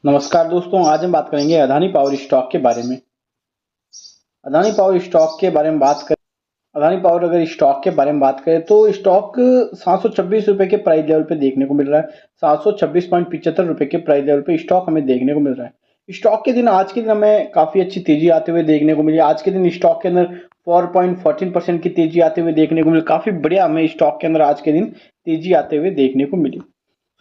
नमस्कार दोस्तों, आज हम बात करेंगे अदानी पावर स्टॉक के बारे में। अदानी पावर स्टॉक के बारे में बात करें अदानी पावर अगर स्टॉक के बारे में बात करें तो स्टॉक 726 रुपए के प्राइस लेवल पे देखने को मिल रहा है। 726.75 रुपए के प्राइस लेवल पे स्टॉक हमें देखने को मिल रहा है। स्टॉक के दिन आज के दिन हमें काफी अच्छी तेजी आते हुए देखने को मिली। आज के दिन स्टॉक के अंदर 4.14% की तेजी आते हुए देखने को मिली। काफी बढ़िया हमें स्टॉक के अंदर आज के दिन तेजी आते हुए देखने को मिली।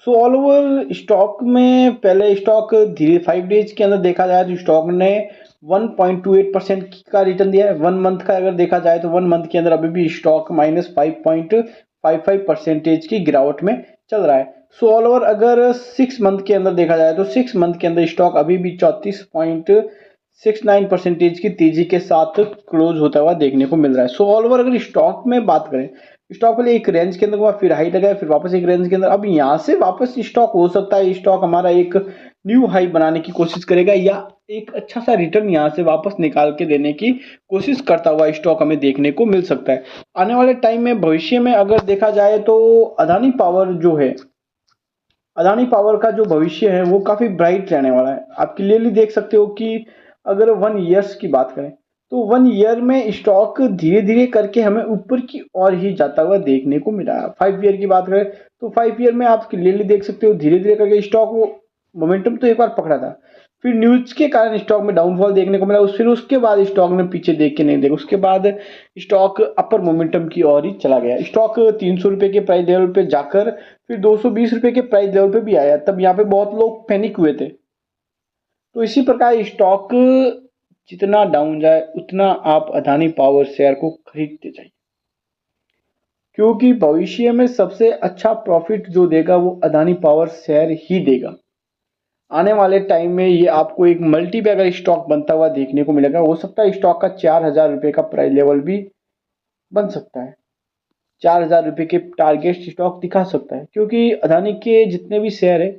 सो ऑल ओवर स्टॉक में पहले स्टॉक धीरे 5 डेज के अंदर देखा जाए तो स्टॉक ने 1.28% का रिटर्न दिया है। 1 मंथ का अगर देखा जाए तो 1 मंथ के अंदर अभी भी स्टॉक -5.55% की गिरावट में चल रहा है। सो ऑल ओवर अगर 6 मंथ के अंदर देखा जाए तो 6 मंथ के अंदर स्टॉक अभी भी 34.69% की तेजी के साथ क्लोज होता हुआ देखने को मिल रहा है। सो ऑल ओवर अगर स्टॉक में बात करें, स्टॉक पहले एक रेंज के अंदर हुआ, फिर हाई लगाया, फिर वापस एक रेंज के अंदर। अब यहाँ से वापस स्टॉक हो सकता है, स्टॉक हमारा एक न्यू हाई बनाने की कोशिश करेगा या एक अच्छा सा रिटर्न यहाँ से वापस निकाल के देने की कोशिश करता हुआ स्टॉक हमें देखने को मिल सकता है। आने वाले टाइम में भविष्य में अगर देखा जाए तो अदानी पावर जो है, अदानी पावर का जो भविष्य है वो काफी ब्राइट रहने वाला है। आप क्लियरली देख सकते हो कि अगर 1 ईयर्स की बात करें तो 1 ईयर में स्टॉक धीरे धीरे करके हमें ऊपर की ओर ही जाता हुआ देखने को मिला है। 5 ईयर की बात करें तो 5 ईयर में आप क्लियरली देख सकते हो धीरे धीरे करके स्टॉक वो मोमेंटम तो एक बार पकड़ा था, फिर न्यूज के कारण स्टॉक में डाउनफॉल देखने को मिला। फिर उसके बाद स्टॉक ने पीछे देख के नहीं देखा, उसके बाद स्टॉक अपर मोमेंटम की ओर ही चला गया। स्टॉक 300 रुपए के प्राइस लेवल पे जाकर फिर 220 रुपए के प्राइस लेवल पे भी आया। तब यहाँ पे बहुत लोग पैनिक हुए थे। तो इसी प्रकार स्टॉक जितना डाउन जाए उतना आप अदानी पावर शेयर को खरीदते जाइए, क्योंकि भविष्य में सबसे अच्छा प्रॉफिट जो देगा वो अदानी पावर शेयर ही देगा। आने वाले टाइम में ये आपको एक मल्टी बैगर स्टॉक बनता हुआ देखने को मिलेगा। हो सकता है स्टॉक का 4,000 रुपए का प्राइस लेवल भी बन सकता है। 4,000 रुपए के टारगेट स्टॉक दिखा सकता है, क्योंकि अदानी के जितने भी शेयर है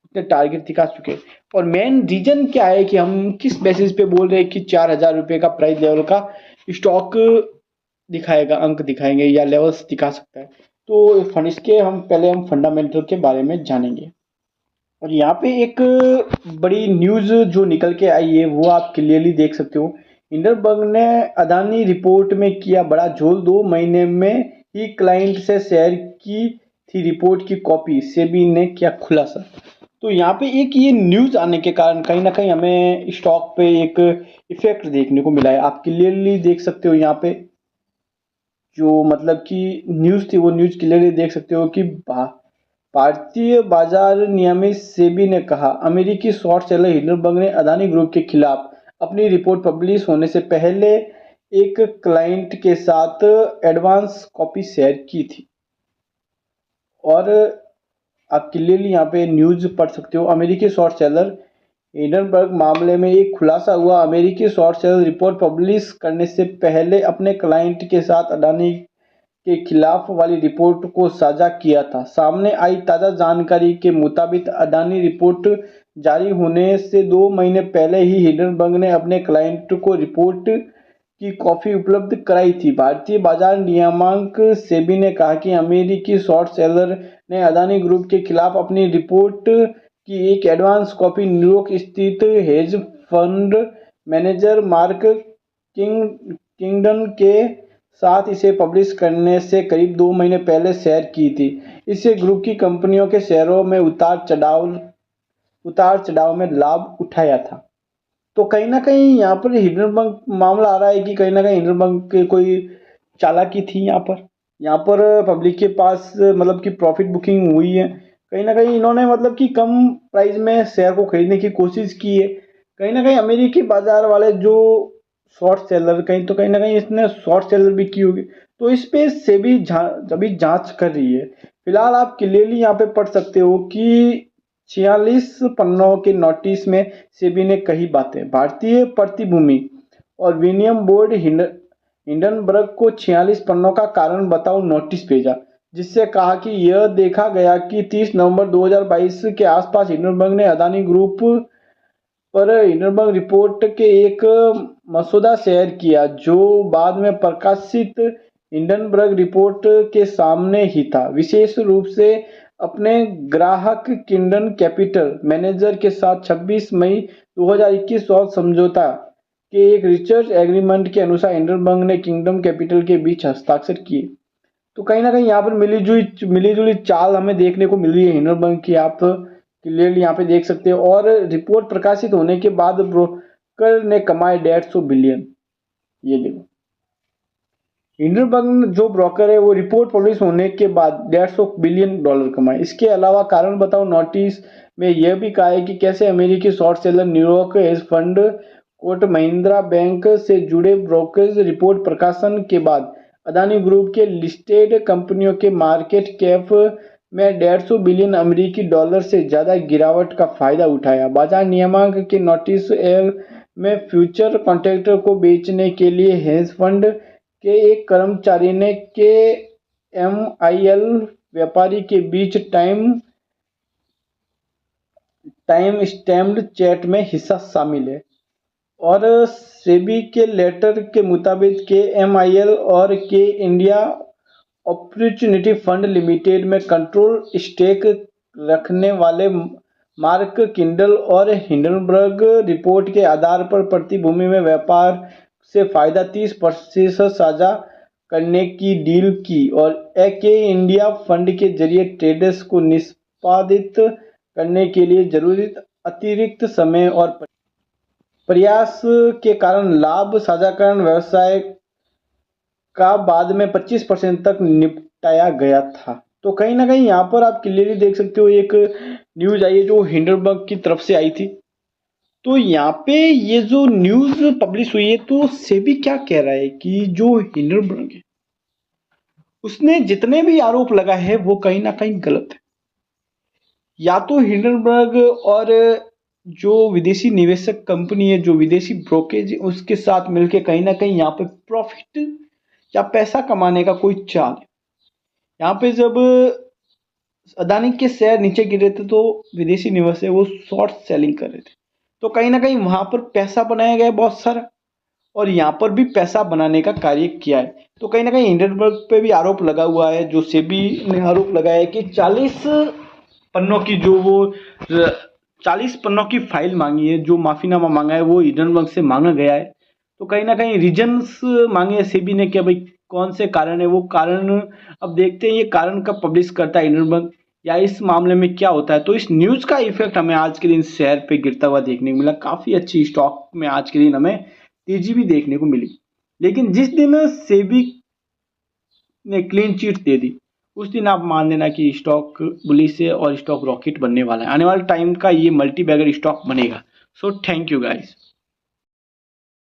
उतने टारगेट दिखा चुके हैं। और मेन रीजन क्या है कि हम किस बेसिस पे बोल रहे हैं कि 4,000 रुपए का प्राइस लेवल का स्टॉक दिखाएगा, अंक दिखाएंगे या लेवल्स दिखा सकता है। तो इसके हम फंडामेंटल के बारे में जानेंगे। और यहाँ पे एक बड़ी न्यूज जो निकल के आई है वो आप क्लियरली देख सकते हो। हिंडनबर्ग ने अदानी रिपोर्ट में किया बड़ा झोल। 2 महीने में ही क्लाइंट से शेयर की थी रिपोर्ट की कॉपी, सेबी ने किया खुलासा। तो यहाँ पे एक ये न्यूज आने के कारण कहीं ना कहीं हमें स्टॉक पे एक इफेक्ट देखने को मिला है। आप क्लियरली देख सकते हो यहाँ पे जो मतलब कि न्यूज थी वो न्यूज क्लियरली देख सकते हो कि भारतीय बाजार नियामक सेबी ने कहा अमेरिकी शॉर्ट सेलर हिंडनबर्ग ने अदानी ग्रुप के खिलाफ अपनी रिपोर्ट पब्लिश होने से पहले एक क्लाइंट के साथ एडवांस कॉपी शेयर की थी। और आप क्लियरली यहाँ पे न्यूज पढ़ सकते हो। अमेरिकी शॉर्ट सेलर हिंडनबर्ग मामले में एक खुलासा हुआ। अमेरिकी शॉर्ट सेलर रिपोर्ट पब्लिश करने से पहले अपने क्लाइंट के साथ अडानी के खिलाफ वाली रिपोर्ट को साझा किया था। सामने आई ताज़ा जानकारी के मुताबिक अडानी रिपोर्ट जारी होने से 2 महीने पहले ही हिंडनबर्ग ने अपने क्लाइंट को रिपोर्ट की कॉपी उपलब्ध कराई थी। भारतीय बाजार नियामक सेबी ने कहा कि अमेरिकी शॉर्ट सेलर ने अदानी ग्रुप के खिलाफ अपनी रिपोर्ट की एक एडवांस कॉपी न्यूयॉर्क स्थित hedge fund manager mark Kingdon के साथ इसे पब्लिश करने से करीब 2 महीने पहले शेयर की थी। इससे ग्रुप की कंपनियों के शेयरों में उतार चढ़ाव में लाभ उठाया था। तो कहीं ना कहीं यहाँ पर हिंडनबर्ग मामला आ रहा है कि कहीं ना कहीं हिंडनबर्ग के कोई चालाकी थी। यहाँ पर पब्लिक के पास मतलब कि प्रॉफिट बुकिंग हुई है। कहीं ना कहीं इन्होंने मतलब कि कम प्राइस में शेयर को खरीदने की कोशिश की है। कहीं ना कहीं अमेरिकी बाजार वाले जो शॉर्ट सेलर कहीं ना कहीं इसने शॉर्ट सेलर भी की होगी। तो इस पे सेबी अभी जांच कर रही है। फिलहाल आप क्लियरली यहाँ पे पढ़ सकते हो कि 46 पन्नों के नोटिस में सेबी ने कही बातें। भारतीय प्रतिभूति और विनिमय बोर्ड हिंडनबर्ग को 46 पन्नों का कारण बताओ नोटिस भेजा, जिससे कहा कि यह देखा गया कि 30 नवंबर 2022 के आसपास हिंडनबर्ग ने अदानी ग्रुप पर हिंडनबर्ग रिपोर्ट के एक मसौदा शेयर किया, जो बाद में प्रकाशित हिंडनबर्ग रिपोर्ट के सामने ही था। विशेष रूप से अपने ग्राहक किंगडम कैपिटल मैनेजर के साथ 26 मई 2021 को समझौता के एक रिसर्च एग्रीमेंट के अनुसार हिंडनबर्ग ने किंगडम कैपिटल के बीच हस्ताक्षर किए। तो कहीं ना कहीं यहाँ पर मिली जुली चाल हमें देखने को मिल रही है हिंडनबर्ग की, आप क्लियरली यहाँ पे देख सकते हो। और रिपोर्ट प्रकाशित होने के बाद ब्रोकर ने कमाए 150 बिलियन। ये देखो, हिंडनबर्ग जो ब्रोकर है वो रिपोर्ट पब्लिश होने के बाद 150 बिलियन डॉलर कमाए। इसके अलावा कारण बताओ नोटिस में यह भी कहा है कि कैसे अमेरिकी short seller New York hedge fund Kotak Mahindra bank से जुड़े ब्रोकरेज रिपोर्ट प्रकाशन के बाद अदानी ग्रुप के लिस्टेड कंपनियों के मार्केट कैप में 150 बिलियन अमेरिकी डॉलर से ज्यादा गिरावट का फायदा उठाया। बाजार नियामक के नोटिस में फ्यूचर कॉन्ट्रैक्टर को बेचने के लिए हेज फंड के एक कर्मचारी ने के MIL व्यापारी के बीच टाइम स्टैम्प्ड चैट में हिस्सा शामिल है। और सेबी के लेटर के मुताबिक के MIL और के इंडिया अपॉर्चुनिटी फंड लिमिटेड में कंट्रोल स्टेक रखने वाले मार्क किंडल और हिंडनबर्ग रिपोर्ट के आधार पर प्रतिभूति में व्यापार से फायदा 30% साझा करने की डील की और के इंडिया फंड के जरिए ट्रेडर्स को निष्पादित करने के लिए जरूरी अतिरिक्त समय और प्रयास के कारण लाभ साझाकरण व्यवसाय का बाद में 25% तक निपटाया गया था। तो कहीं ना कहीं यहाँ पर आप क्लियरली देख सकते हो एक न्यूज आई है जो हिंडनबर्ग की तरफ से आई थी। तो यहाँ पे ये जो न्यूज पब्लिश हुई है तो सेबी क्या कह रहा है कि जो हिंडनबर्ग है उसने जितने भी आरोप लगाए हैं वो कहीं ना कहीं गलत है। या तो हिंडनबर्ग और जो विदेशी निवेशक कंपनी है, जो विदेशी ब्रोकरेज, उसके साथ मिलके कहीं ना कहीं यहाँ पे प्रॉफिट या पैसा कमाने का कोई चाल है। यहाँ पे जब अदानी के शेयर नीचे गिरे थे तो विदेशी निवेशक वो शॉर्ट सेलिंग कर रहे थे, तो कहीं ना कहीं वहां पर पैसा बनाया गया बहुत सारा और यहाँ पर भी पैसा बनाने का कार्य किया है। तो कहीं ना कहीं हिंडनबर्ग पे भी आरोप लगा हुआ है, जो सेबी ने आरोप लगाया है कि 40 पन्नों की जो वो 40 पन्नों की फाइल मांगी है, जो माफीनामा मांगा है वो हिंडनबर्ग से मांगा गया है। तो कहीं ना कहीं रीजंस मांगे हैं सेबी ने कि भाई कौन से कारण है, वो कारण अब देखते हैं ये कारण कब पब्लिश करता है हिंडनबर्ग या इस मामले में क्या होता है। तो इस न्यूज का इफेक्ट हमें आज के दिन शेयर पे गिरता हुआ देखने को मिला। काफी अच्छी स्टॉक में आज के दिन हमें तेजी भी देखने को मिली, लेकिन जिस दिन सेबी ने क्लीन चिट दे दी उस दिन आप मान लेना कि स्टॉक बुलिश है और स्टॉक रॉकेट बनने वाला है। आने वाले टाइम का ये मल्टी बैगर स्टॉक बनेगा। So thank you guys.